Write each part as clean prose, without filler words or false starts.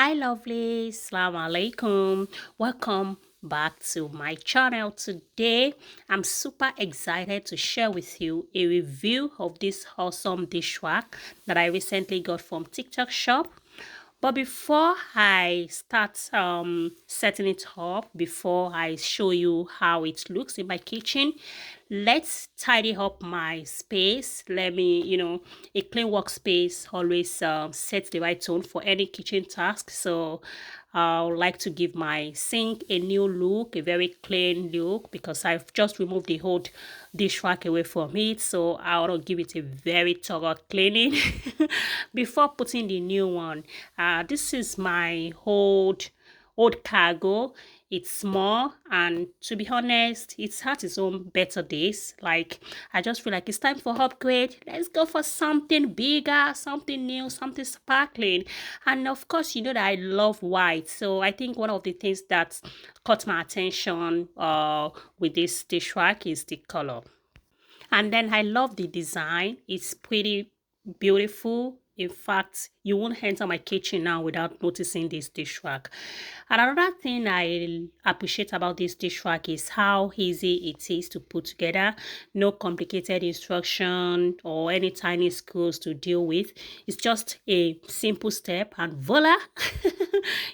Hi lovely, Assalamu alaikum. Welcome back to my channel. Today I'm super excited to share with you a review of this awesome dish rack that I recently got from TikTok shop. But before I start setting it up, before I show you how it looks in my kitchen, let's tidy up my space. Let me, a clean workspace always sets the right tone for any kitchen task. So I would like to give my sink a new look, a very clean look, because I've just removed the old dish rack away from it. So I want to give it a very thorough cleaning before putting the new one. This is my old cargo. It's small, and to be honest, it's had its own better days. Like, I just feel like it's time for upgrade. Let's go for something bigger, something new, something sparkling. And of course, you know that I love white, so I think one of the things that caught my attention with this dish rack is the color. And then I love the design. It's pretty beautiful. In fact, you won't enter my kitchen now without noticing this dish rack. And another thing I appreciate about this dish rack is how easy it is to put together. No complicated instruction or any tiny screws to deal with. It's just a simple step and voila,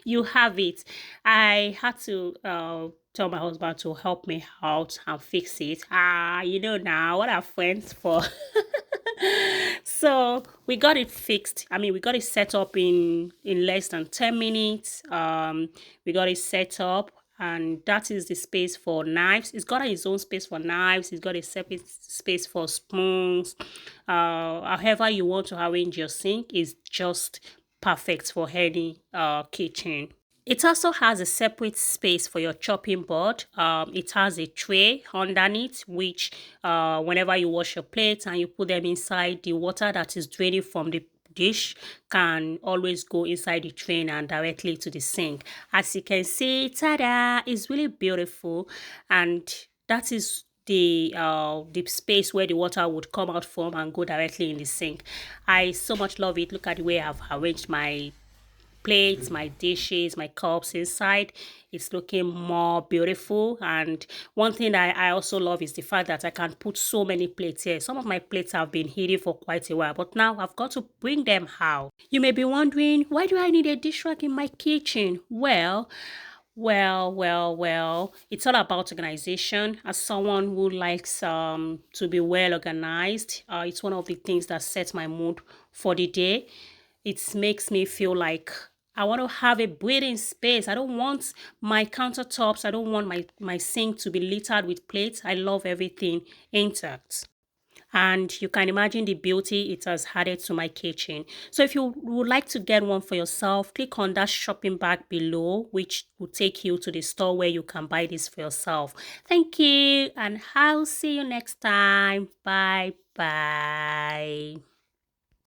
you have it. I had to tell my husband to help me out and fix it. You know now, what are friends for? So we got it fixed. I mean, we got it set up in less than 10 minutes. We got it set up, and that is the space for knives. It's got its own space for knives. It's got a separate space for spoons. However you want to arrange your sink is just perfect for any kitchen. It also has a separate space for your chopping board. It has a tray underneath, which whenever you wash your plates and you put them inside, the water that is draining from the dish can always go inside the tray and directly to the sink. As you can see, ta-da, it's really beautiful, and that is the space where the water would come out from and go directly in the sink. I so much love it. Look at the way I've arranged my plates, my dishes, my cups inside. It's looking more beautiful. And one thing I also love is the fact that I can put so many plates here. Some of my plates have been hidden for quite a while, but now I've got to bring them out. You may be wondering, why do I need a dish rack in my kitchen? Well, it's all about organization. As someone who likes to be well organized, it's one of the things that sets my mood for the day. It makes me feel like I want to have a breathing space. I don't want my countertops, I don't want my sink to be littered with plates. I love everything intact. And you can imagine the beauty it has added to my kitchen. So if you would like to get one for yourself, click on that shopping bag below, which will take you to the store where you can buy this for yourself. Thank you, and I'll see you next time. Bye bye.